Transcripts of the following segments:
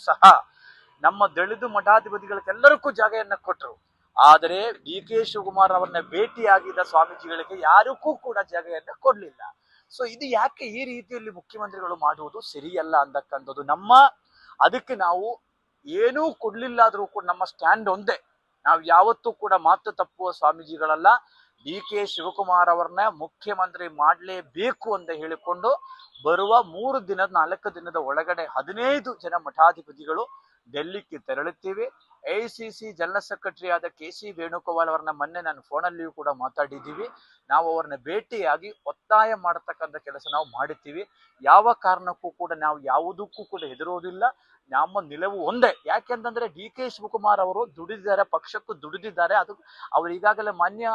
ಸಹ ನಮ್ಮ ದಲಿತ ಮಠಾಧಿಪತಿಗಳಿಗೆಲ್ಲರಿಗೂ ಜಾಗೆಯನ್ನ ಕೊಟ್ಟರು. ಆದರೆ ಡಿ ಕೆ ಶಿವಕುಮಾರ್ ಅವರನ್ನ ಭೇಟಿಯಾಗಿದ್ದ ಸ್ವಾಮೀಜಿಗಳಿಗೆ ಯಾರಿಗೂ ಕೂಡ ಜಾಗೆಯನ್ನ ಕೊಡ್ಲಿಲ್ಲ. ಸೊ ಇದು ಯಾಕೆ ಈ ರೀತಿಯಲ್ಲಿ ಮುಖ್ಯಮಂತ್ರಿಗಳು ಮಾಡುವುದು ಸರಿಯಲ್ಲ ಅಂತಕ್ಕಂಥದ್ದು ಅದಕ್ಕೆ ನಾವು ಏನೂ ಕೊಡ್ಲಿಲ್ಲ ಆದ್ರೂ ಕೂಡ ನಮ್ಮ ಸ್ಟ್ಯಾಂಡ್ ಒಂದೇ. ನಾವು ಯಾವತ್ತೂ ಕೂಡ ಮಾತು ತಪ್ಪುವ ಸ್ವಾಮೀಜಿಗಳಲ್ಲ. ಡಿ ಕೆ ಶಿವಕುಮಾರ್ ಅವರನ್ನ ಮುಖ್ಯಮಂತ್ರಿ ಮಾಡಲೇಬೇಕು ಅಂತ ಹೇಳಿಕೊಂಡು ಬರುವ 4 ದಿನದ ಒಳಗಡೆ 15 ಜನ ಮಠಾಧಿಪತಿಗಳು ಡೆಲ್ಲಿಗೆ ತೆರಳುತ್ತೀವಿ. ಎಐಸಿಸಿ ಜನರಲ್ ಸೆಕ್ರೆಟರಿ ಆದ KC ವೇಣುಗೋಪಾಲ್ ಅವರನ್ನ ಮೊನ್ನೆ ನಾನು ಫೋನಲ್ಲಿಯೂ ಕೂಡ ಮಾತಾಡಿದ್ದೀವಿ. ನಾವು ಅವರನ್ನ ಭೇಟಿಯಾಗಿ ಒತ್ತಾಯ ಮಾಡತಕ್ಕಂಥ ಕೆಲಸ ನಾವು ಮಾಡುತ್ತೀವಿ. ಯಾವ ಕಾರಣಕ್ಕೂ ಕೂಡ ನಾವು ಯಾವುದಕ್ಕೂ ಕೂಡ ಹೆದರೋದಿಲ್ಲ. ನಮ್ಮ ನಿಲುವು ಒಂದೇ. ಯಾಕೆಂತಂದ್ರೆ ಡಿ ಕೆ ಶಿವಕುಮಾರ್ ಅವರು ದುಡಿದಿದ್ದಾರೆ, ಪಕ್ಷಕ್ಕೂ ದುಡಿದಿದ್ದಾರೆ. ಅದು ಅವರು ಈಗಾಗಲೇ ಮಾನ್ಯ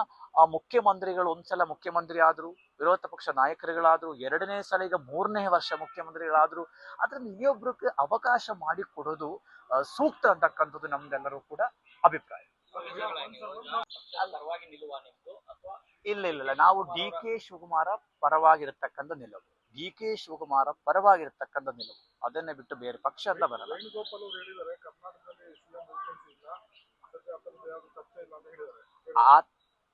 ಮುಖ್ಯಮಂತ್ರಿಗಳು, ಒಂದ್ಸಲ ಮುಖ್ಯಮಂತ್ರಿ ಆದ್ರು, ವಿರೋಧ ಪಕ್ಷ ನಾಯಕರುಗಳಾದ್ರು, 2ನೇ ಸಲ ಈಗ 3ನೇ ವರ್ಷ ಮುಖ್ಯಮಂತ್ರಿಗಳಾದ್ರು. ಅದ್ರಲ್ಲಿ ಇನ್ನೊಬ್ರಿಗೆ ಅವಕಾಶ ಮಾಡಿ ಕೊಡೋದು ಸೂಕ್ತ ಅಂತಕ್ಕಂಥದ್ದು ನಮ್ದೆಲ್ಲರೂ ಕೂಡ ಅಭಿಪ್ರಾಯ. ಇಲ್ಲ, ನಾವು ಡಿ ಕೆ ಶಿವಕುಮಾರ ಪರವಾಗಿರತಕ್ಕಂಥ ನಿಲುವು, ಡಿ ಕೆ ಶಿವಕುಮಾರ ಪರವಾಗಿರತಕ್ಕಂಥ ನಿಲುವು. ಅದನ್ನೇ ಬಿಟ್ಟು ಬೇರೆ ಪಕ್ಷ ಅಂತ ಬರಲ್ಲ.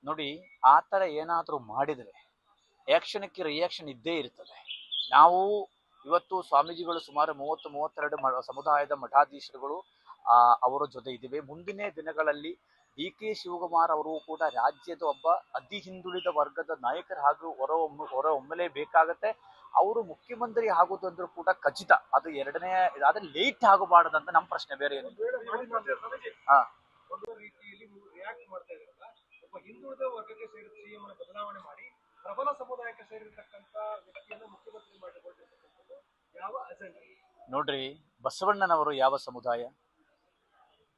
ನೋಡಿ, ಆತರ ಏನಾದ್ರೂ ಮಾಡಿದ್ರೆ ಆಕ್ಷನ್ಗೆ ರಿಯಾಕ್ಷನ್ ಇದ್ದೇ ಇರ್ತದೆ. ನಾವು ಇವತ್ತು ಸ್ವಾಮೀಜಿಗಳು ಸುಮಾರು 32 ಸಮುದಾಯದ ಮಠಾಧೀಶರುಗಳು ಅವರ ಜೊತೆ ಇದ್ದೀವಿ. ಮುಂದಿನ ದಿನಗಳಲ್ಲಿ ಡಿ ಕೆ ಶಿವಕುಮಾರ್ ಅವರು ಕೂಡ ರಾಜ್ಯದ ಒಬ್ಬ ಅತಿ ಹಿಂದುಳಿದ ವರ್ಗದ ನಾಯಕರು ಹಾಗೂ ಹೊರಹೊಮ್ಮಲೇಬೇಕಾಗತ್ತೆ. ಅವರು ಮುಖ್ಯಮಂತ್ರಿ ಆಗೋದಂದ್ರೂ ಕೂಡ ಖಚಿತ. ಅದು 2ನೇ, ಆದ್ರೆ ಲೇಟ್ ಆಗಬಾರದಂತ ನಮ್ಮ ಪ್ರಶ್ನೆ, ಬೇರೆ ಏನು. ಹಿಂದುಳಿದ ವರ್ಗಕ್ಕೆ ಸೇರಿದ ಸಿಎಂ ಅನ್ನು ಬದಲಾವಣೆ ಮಾಡಿ ಪ್ರಬಲ ಸಮುದಾಯಕ್ಕೆ ಸೇರಿರತಕ್ಕಂತ ವ್ಯಕ್ತಿಯನ್ನು ಮುಖ್ಯಮಂತ್ರಿ ಮಾಡಿಕೊಂಡಿರ್ತಕ್ಕಂಥದ್ದು ಯಾವ ಅಜೆಂಡಾ? ನೋಡ್ರಿ, ಬಸವಣ್ಣನವರು ಯಾವ ಸಮುದಾಯ?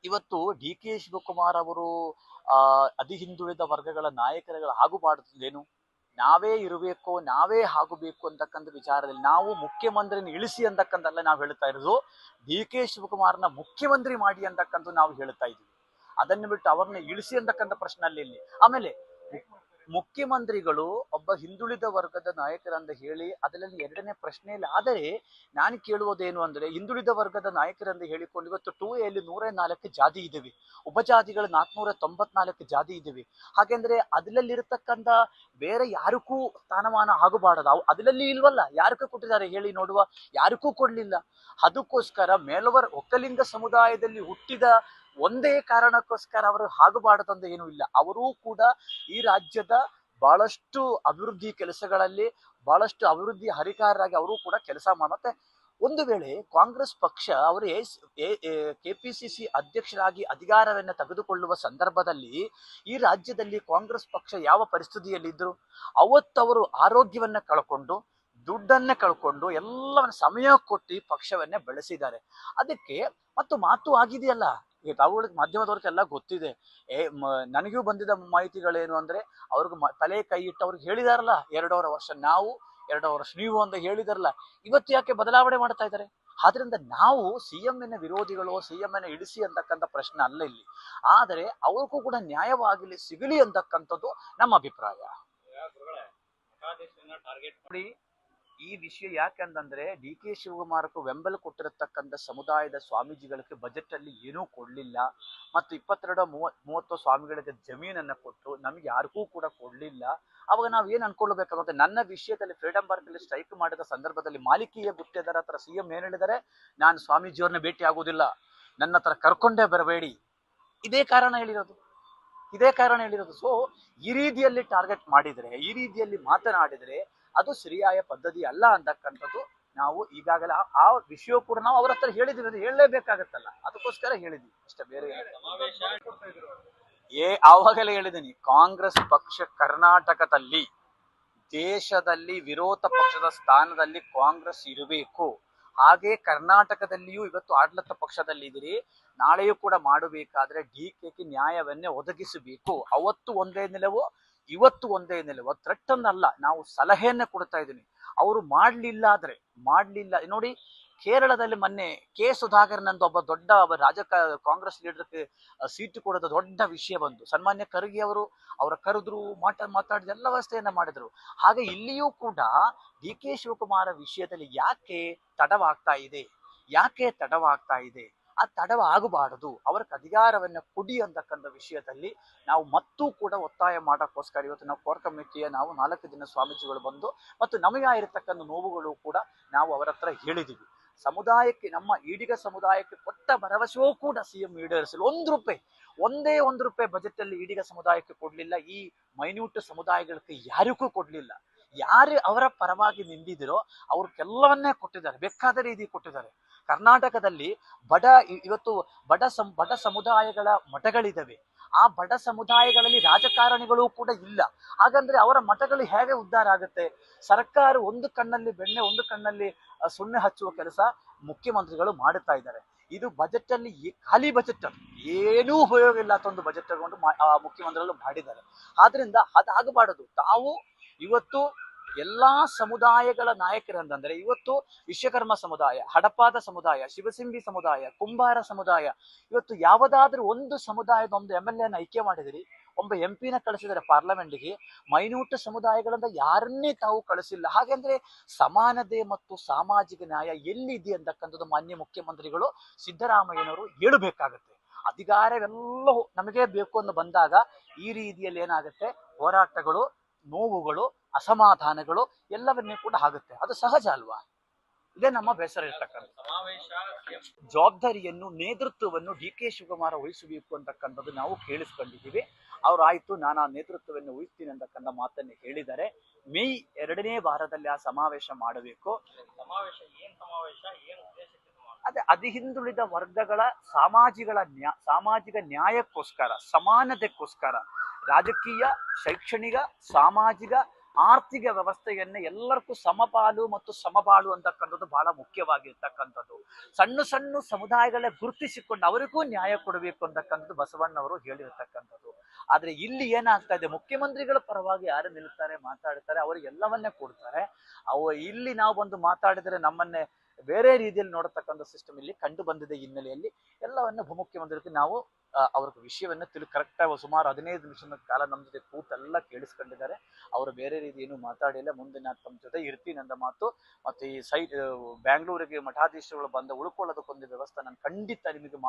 ಇವತ್ತು ಡಿ ಕೆ ಶಿವಕುಮಾರ್ ಅವರು ಅತಿ ಹಿಂದುಳಿದ ವರ್ಗಗಳ ನಾಯಕರುಗಳು ಆಗಬಾರ್ದೇನು? ನಾವೇ ಇರಬೇಕು, ನಾವೇ ಆಗಬೇಕು ಅಂತಕ್ಕಂಥ ವಿಚಾರದಲ್ಲಿ ನಾವು ಮುಖ್ಯಮಂತ್ರಿನ ಇಳಿಸಿ ಅಂತಕ್ಕಂಥಲ್ಲ ನಾವು ಹೇಳ್ತಾ ಇರೋದು. ಡಿ ಕೆ ಶಿವಕುಮಾರ್ನ ಮುಖ್ಯಮಂತ್ರಿ ಮಾಡಿ ಅಂತಕ್ಕಂಥ ನಾವು ಹೇಳ್ತಾ ಇದ್ದೀವಿ. ಅದನ್ನು ಬಿಟ್ಟು ಅವ್ರನ್ನ ಇಳಿಸಿ ಅಂತಕ್ಕಂಥ ಪ್ರಶ್ನೆ ಅಲ್ಲಿ. ಆಮೇಲೆ ಮುಖ್ಯಮಂತ್ರಿಗಳು ಒಬ್ಬ ಹಿಂದುಳಿದ ವರ್ಗದ ನಾಯಕರಂತ ಹೇಳಿ ಅದರಲ್ಲಿ 2ನೇ ಪ್ರಶ್ನೆ ಇಲ್ಲ. ಆದರೆ ನಾನು ಕೇಳುವುದೇನು ಅಂದ್ರೆ, ಹಿಂದುಳಿದ ವರ್ಗದ ನಾಯಕರಂತ ಹೇಳಿಕೊಂಡು ಇವತ್ತು 2Aಯಲ್ಲಿ 104 ಜಾತಿ ಇದ್ದೀವಿ, ಉಪಜಾತಿಗಳು 494 ಜಾತಿ ಇದ್ದೀವಿ. ಹಾಗೆಂದ್ರೆ ಅದರಲ್ಲಿರತಕ್ಕಂಥ ಬೇರೆ ಯಾರಿಗೂ ಸ್ಥಾನಮಾನ ಆಗಬಾರದು. ಅದರಲ್ಲಿ ಇಲ್ವಲ್ಲ, ಯಾರಿಗೂ ಕೊಟ್ಟಿದ್ದಾರೆ ಹೇಳಿ ನೋಡುವ? ಯಾರಿಗೂ ಕೊಡ್ಲಿಲ್ಲ. ಅದಕ್ಕೋಸ್ಕರ ಒಕ್ಕಲಿಂಗ ಸಮುದಾಯದಲ್ಲಿ ಹುಟ್ಟಿದ ಒಂದೇ ಕಾರಣಕ್ಕೋಸ್ಕರ ಅವರು ಆಗಬಾರದಂತ ಏನೂ ಇಲ್ಲ. ಅವರೂ ಕೂಡ ಈ ರಾಜ್ಯದ ಬಹಳಷ್ಟು ಅಭಿವೃದ್ಧಿ ಕೆಲಸಗಳಲ್ಲಿ ಬಹಳಷ್ಟು ಅಭಿವೃದ್ಧಿ ಹರಿಕಾರರಾಗಿ ಅವರು ಕೂಡ ಕೆಲಸ ಮತ್ತೆ ಒಂದು ವೇಳೆ ಕಾಂಗ್ರೆಸ್ ಪಕ್ಷ ಅವರು KPCC ಅಧ್ಯಕ್ಷರಾಗಿ ಅಧಿಕಾರವನ್ನು ತೆಗೆದುಕೊಳ್ಳುವ ಸಂದರ್ಭದಲ್ಲಿ ಈ ರಾಜ್ಯದಲ್ಲಿ ಕಾಂಗ್ರೆಸ್ ಪಕ್ಷ ಯಾವ ಪರಿಸ್ಥಿತಿಯಲ್ಲಿದ್ದರು? ಅವತ್ತವರು ಆರೋಗ್ಯವನ್ನ ಕಳ್ಕೊಂಡು, ದುಡ್ಡನ್ನ ಕಳ್ಕೊಂಡು, ಎಲ್ಲವನ್ನ ಸಮಯ ಕೊಟ್ಟು ಪಕ್ಷವನ್ನೇ ಬೆಳೆಸಿದ್ದಾರೆ. ಅದಕ್ಕೆ ಮತ್ತು ಮಾತು ಆಗಿದೆಯಲ್ಲ, ಈಗ ತಾವುಗಳಿಗೆ ಮಾಧ್ಯಮದವ್ರಿಗೆಲ್ಲ ಗೊತ್ತಿದೆ. ನನಗೂ ಬಂದಿದ್ದ ಮಾಹಿತಿಗಳೇನು ಅಂದ್ರೆ, ಅವ್ರಿಗೆ ತಲೆ ಕೈ ಇಟ್ಟು ಅವ್ರಿಗೆ ಹೇಳಿದಾರಲ್ಲ 2.5 ವರ್ಷ ನಾವು 2 ವರ್ಷ ನೀವು ಅಂತ ಹೇಳಿದಾರಲ್ಲ, ಇವತ್ತು ಯಾಕೆ ಬದಲಾವಣೆ ಮಾಡ್ತಾ ಇದ್ದಾರೆ? ಆದ್ರಿಂದ ನಾವು CMನ ವಿರೋಧಿಗಳು, CMನ ಇಳಿಸಿ ಅಂತಕ್ಕಂಥ ಪ್ರಶ್ನೆ ಅಲ್ಲ ಇಲ್ಲಿ. ಆದರೆ ಅವ್ರಿಗೂ ಕೂಡ ನ್ಯಾಯವಾಗಲಿ ಸಿಗಲಿ ಅಂತಕ್ಕಂಥದ್ದು ನಮ್ಮ ಅಭಿಪ್ರಾಯ. ನೋಡಿ, ಈ ವಿಷಯ ಯಾಕಂತಂದ್ರೆ ಡಿ ಕೆ ಶಿವಕುಮಾರಕ್ಕೂ ಬೆಂಬಲ ಕೊಟ್ಟಿರತಕ್ಕಂಥ ಸಮುದಾಯದ ಸ್ವಾಮೀಜಿಗಳಿಗೆ ಬಜೆಟ್ ಅಲ್ಲಿ ಏನೂ ಕೊಡ್ಲಿಲ್ಲ. ಮತ್ತು 22-30 ಸ್ವಾಮಿಗಳಿಗೆ ಜಮೀನನ್ನ ಕೊಟ್ಟು ನಮ್ಗೆ ಯಾರಿಗೂ ಕೂಡ ಕೊಡ್ಲಿಲ್ಲ. ಅವಾಗ ನಾವ್ ಏನ್ ಅನ್ಕೊಳ್ಬೇಕಾಗುತ್ತೆ? ನನ್ನ ವಿಷಯದಲ್ಲಿ ಫ್ರೀಡಂ ಪಾರ್ಕ್ ಅಲ್ಲಿ ಸ್ಟ್ರೈಕ್ ಮಾಡಿದ ಸಂದರ್ಭದಲ್ಲಿ ಮಾಲಿಕೀಯ ಗುತ್ತಿಗೆದಾರ ಹತ್ರ CM ಏನ್ ಹೇಳಿದ್ದಾರೆ? ನಾನು ಸ್ವಾಮೀಜಿಯವ್ರನ್ನ ಭೇಟಿ ಆಗೋದಿಲ್ಲ, ನನ್ನ ಹತ್ರ ಕರ್ಕೊಂಡೇ ಬರಬೇಡಿ. ಇದೇ ಕಾರಣ ಹೇಳಿರೋದು. ಸೊ ಈ ರೀತಿಯಲ್ಲಿ ಟಾರ್ಗೆಟ್ ಮಾಡಿದ್ರೆ, ಈ ರೀತಿಯಲ್ಲಿ ಮಾತನಾಡಿದ್ರೆ ಅದು ಸರಿಯಾದ ಪದ್ಧತಿ ಅಲ್ಲ ಅಂತಕ್ಕಂಥದ್ದು ನಾವು ಈಗಾಗಲೇ ಆ ವಿಷಯ ಕೂಡ ನಾವು ಅವ್ರ ಹತ್ರ ಹೇಳಿದೀವಿ, ಅದು ಹೇಳಲೇಬೇಕಾಗತ್ತಲ್ಲ, ಅದಕ್ಕೋಸ್ಕರ ಹೇಳಿದ್ವಿ ಅಷ್ಟೇ, ಬೇರೆ. ಆವಾಗಲೇ ಹೇಳಿದ್ದೀನಿ, ಕಾಂಗ್ರೆಸ್ ಪಕ್ಷ ಕರ್ನಾಟಕದಲ್ಲಿ, ದೇಶದಲ್ಲಿ ವಿರೋಧ ಪಕ್ಷದ ಸ್ಥಾನದಲ್ಲಿ ಕಾಂಗ್ರೆಸ್ ಇರಬೇಕು. ಹಾಗೆ ಕರ್ನಾಟಕದಲ್ಲಿಯೂ ಇವತ್ತು ಆಡಳಿತ ಪಕ್ಷದಲ್ಲಿ ಇದ್ದೀರಿ, ನಾಳೆಯೂ ಕೂಡ ಮಾಡಬೇಕಾದ್ರೆ DKಗೆ ನ್ಯಾಯವನ್ನೇ ಒದಗಿಸಬೇಕು. ಅವತ್ತು ಒಂದೇ ನಿಲುವು, ಇವತ್ತು ಒಂದೇ ನಿಲುವು. ಥ್ರೆಟ್ ಅನ್ನಲ್ಲ, ನಾವು ಸಲಹೆಯನ್ನೇ ಕೊಡ್ತಾ ಇದ್ದೀನಿ. ಅವರು ಮಾಡ್ಲಿಲ್ಲ. ನೋಡಿ, ಕೇರಳದಲ್ಲಿ ಮೊನ್ನೆ K. ಸುಧಾಕರ್ ನಂದು ಒಬ್ಬ ದೊಡ್ಡ ಕಾಂಗ್ರೆಸ್ ಲೀಡರ್ಗೆ ಸೀಟು ಕೊಡೋದು ದೊಡ್ಡ ವಿಷಯ ಬಂತು. ಸನ್ಮಾನ್ಯ ಖರ್ಗೆ ಅವರ ಕರೆದ್ರು, ಮಾತಾಡಿದ ಎಲ್ಲ ವ್ಯವಸ್ಥೆಯನ್ನ ಮಾಡಿದ್ರು. ಹಾಗೆ ಇಲ್ಲಿಯೂ ಕೂಡ ಡಿ ಕೆ ಶಿವಕುಮಾರ ವಿಷಯದಲ್ಲಿ ಯಾಕೆ ತಡವಾಗ್ತಾ ಇದೆ? ಯಾಕೆ ತಡವಾಗ್ತಾ ಇದೆ, ಆ ತಡವ ಆಗಬಾರದು, ಅವ್ರಿಗೆ ಅಧಿಕಾರವನ್ನ ಕೊಡಿ ಅಂತಕ್ಕಂಥ ವಿಷಯದಲ್ಲಿ ನಾವು ಮತ್ತೂ ಕೂಡ ಒತ್ತಾಯ ಮಾಡೋಕ್ಕೋಸ್ಕರ ಇವತ್ತು ನಾವು ಕೋರ್ ಕಮಿಟಿಯ ನಾವು 4 ದಿನ ಸ್ವಾಮೀಜಿಗಳು ಬಂದು ಮತ್ತು ನಮಗೆ ಆಗಿರತಕ್ಕಂಥ ನೋವುಗಳು ಕೂಡ ನಾವು ಅವರ ಹತ್ರ ಹೇಳಿದೀವಿ. ಸಮುದಾಯಕ್ಕೆ, ನಮ್ಮ ಈಡಿಗ ಸಮುದಾಯಕ್ಕೆ ಕೊಟ್ಟ ಭರವಸೆಯೂ ಕೂಡ ಸಿಎಂ ಈಡೇರಿಸಲು ಒಂದೇ ಒಂದು ರೂಪಾಯಿ ಬಜೆಟ್ ಅಲ್ಲಿ ಈಡಿಗ ಸಮುದಾಯಕ್ಕೆ ಕೊಡ್ಲಿಲ್ಲ. ಈ ಮೈನ್ಯೂಟ್ ಸಮುದಾಯಗಳಿಗೆ ಯಾರಿಗೂ ಕೊಡ್ಲಿಲ್ಲ. ಯಾರು ಅವರ ಪರವಾಗಿ ನಿಂದಿದಿರೋ ಅವ್ರಿಗೆಲ್ಲವನ್ನೇ ಕೊಟ್ಟಿದ್ದಾರೆ, ಬೇಕಾದ ರೀತಿ ಕೊಟ್ಟಿದ್ದಾರೆ. ಕರ್ನಾಟಕದಲ್ಲಿ ಇವತ್ತು ಬಡ ಸಮುದಾಯಗಳ ಮಠಗಳಿದ್ದಾವೆ. ಆ ಬಡ ಸಮುದಾಯಗಳಲ್ಲಿ ರಾಜಕಾರಣಿಗಳು ಕೂಡ ಇಲ್ಲ. ಹಾಗಂದ್ರೆ ಅವರ ಮಠಗಳು ಹೇಗೆ ಉದ್ಧಾರ ಆಗುತ್ತೆ? ಸರ್ಕಾರ ಒಂದು ಕಣ್ಣಲ್ಲಿ ಬೆಣ್ಣೆ ಒಂದು ಕಣ್ಣಲ್ಲಿ ಸುಣ್ಣೆ ಹಚ್ಚುವ ಕೆಲಸ ಮುಖ್ಯಮಂತ್ರಿಗಳು ಮಾಡುತ್ತಾ ಇದ್ದಾರೆ. ಇದು ಬಜೆಟ್ ಅಲ್ಲಿ ಖಾಲಿ ಬಜೆಟ್, ಏನೂ ಉಪಯೋಗ ಇಲ್ಲ ಅಂತ ಒಂದು ಬಜೆಟ್ ತಗೊಂಡು ಮುಖ್ಯಮಂತ್ರಿಗಳು ಮಾಡಿದ್ದಾರೆ. ಆದ್ರಿಂದ ಅದಾಗಬಾರದು. ತಾವು ಇವತ್ತು ಎಲ್ಲಾ ಸಮುದಾಯಗಳ ನಾಯಕರಂದ್ರೆ ಇವತ್ತು ವಿಶ್ವಕರ್ಮ ಸಮುದಾಯ, ಹಡಪಾದ ಸಮುದಾಯ, ಶಿವಸಿಂಬಿ ಸಮುದಾಯ, ಕುಂಬಾರ ಸಮುದಾಯ, ಇವತ್ತು ಯಾವುದಾದ್ರೂ ಒಂದು ಸಮುದಾಯದ ಒಂದು MLA ಆಯ್ಕೆ ಮಾಡಿದಿರಿ, ಒಬ್ಬ MP ಕಳಿಸಿದರೆ ಪಾರ್ಲಿಮೆಂಟ್ಗೆ. ಮೈನ್ಯೂಟ್ ಸಮುದಾಯಗಳಿಂದ ಯಾರನ್ನೇ ತಾವು ಕಳಿಸಿಲ್ಲ. ಹಾಗೆಂದ್ರೆ ಸಮಾನತೆ ಮತ್ತು ಸಾಮಾಜಿಕ ನ್ಯಾಯ ಎಲ್ಲಿದೆ ಅಂತಕ್ಕಂಥದ್ದು ಮಾನ್ಯ ಮುಖ್ಯಮಂತ್ರಿಗಳು ಸಿದ್ದರಾಮಯ್ಯನವರು ಹೇಳಬೇಕಾಗತ್ತೆ. ಅಧಿಕಾರವೆಲ್ಲ ನಮಗೆ ಬೇಕು ಅಂತ ಬಂದಾಗ ಈ ರೀತಿಯಲ್ಲಿ ಏನಾಗುತ್ತೆ, ಹೋರಾಟಗಳು, ನೋವುಗಳು, ಅಸಮಾಧಾನಗಳು ಎಲ್ಲವನ್ನೇ ಕೂಡ ಆಗುತ್ತೆ. ಅದು ಸಹಜ ಅಲ್ವಾ? ಇದೇ ನಮ್ಮ ಬೇಸರ ಇರ್ತಕ್ಕಂಥ ಜವಾಬ್ದಾರಿಯನ್ನು, ನೇತೃತ್ವವನ್ನು DK ಶಿವಕುಮಾರ್ ವಹಿಸಬೇಕು ಅಂತಕ್ಕಂಥದ್ದು ನಾವು ಕೇಳಿಸ್ಕೊಂಡಿದ್ದೀವಿ. ಅವ್ರು ಆಯ್ತು, ನಾನು ಆ ನೇತೃತ್ವವನ್ನು ವಹಿಸ್ತೀನಿ ಅಂತಕ್ಕಂಥ ಮಾತನ್ನು ಹೇಳಿದ್ದಾರೆ. ಮೇ 2ನೇ ವಾರದಲ್ಲಿ ಆ ಸಮಾವೇಶ ಮಾಡಬೇಕು. ಅದೇ ಅಧಿಹಿಂದುಳಿದ ವರ್ಗಗಳ ಸಾಮಾಜಿಕ ನ್ಯಾಯಕ್ಕೋಸ್ಕರ, ಸಮಾನತೆಗೋಸ್ಕರ, ರಾಜಕೀಯ, ಶೈಕ್ಷಣಿಕ, ಸಾಮಾಜಿಕ, ಆರ್ಥಿಕ ವ್ಯವಸ್ಥೆಯನ್ನ ಎಲ್ಲರಿಗೂ ಸಮಪಾಲು ಮತ್ತು ಸಮಬಾಳು ಅಂತಕ್ಕಂಥದ್ದು ಬಹಳ ಮುಖ್ಯವಾಗಿರ್ತಕ್ಕಂಥದ್ದು. ಸಣ್ಣ ಸಮುದಾಯಗಳೇ ಗುರುತಿಸಿಕೊಂಡು ಅವರಿಗೂ ನ್ಯಾಯ ಕೊಡಬೇಕು ಅಂತಕ್ಕಂಥದ್ದು ಬಸವಣ್ಣವರು ಹೇಳಿರ್ತಕ್ಕಂಥದ್ದು. ಆದ್ರೆ ಇಲ್ಲಿ ಏನಾಗ್ತಾ ಇದೆ, ಮುಖ್ಯಮಂತ್ರಿಗಳ ಪರವಾಗಿ ಯಾರು ನಿಲ್ತಾರೆ, ಮಾತಾಡ್ತಾರೆ, ಅವರಿಗೆ ಎಲ್ಲವನ್ನೇ ಕೊಡ್ತಾರೆ. ಇಲ್ಲಿ ನಾವು ಬಂದು ಮಾತಾಡಿದರೆ ನಮ್ಮನ್ನೇ ಬೇರೆ ರೀತಿಯಲ್ಲಿ ನೋಡತಕ್ಕಂಥ ಸಿಸ್ಟಮ್ ಇಲ್ಲಿ ಕಂಡು ಬಂದಿದೆ ಹಿನ್ನೆಲೆಯಲ್ಲಿ ಎಲ್ಲವನ್ನ ಉಪಮುಖ್ಯಮಂತ್ರಿಗೆ ನಾವು ಅವ್ರಿಗೆ ವಿಷಯವನ್ನ ಕರೆಕ್ಟ್ ಆಗಿ ಸುಮಾರು 15 ನಿಮಿಷದ ಕಾಲ ನಮ್ಮ ಜೊತೆ ಕೂತೆಲ್ಲ ಕೇಳಿಸ್ಕೊಂಡಿದ್ದಾರೆ. ಅವರು ಬೇರೆ ರೀತಿ ಏನು ಮಾತಾಡಿಲ್ಲ. ಮುಂದೆ ನಾನು ತಮ್ಮ ಜೊತೆ ಇರ್ತೀನಿ ಅಂತ ಮಾತು. ಮತ್ತೆ ಈ ಬ್ಯಾಂಗ್ಳೂರಿಗೆ ಮಠಾಧೀಶರುಗಳು ಬಂದ ಉಳ್ಕೊಳ್ಳೋದಕ್ಕೊಂದು ವ್ಯವಸ್ಥೆ ನಾನು ಖಂಡಿತ ನಿಮಗೆ ಮಾಡಿ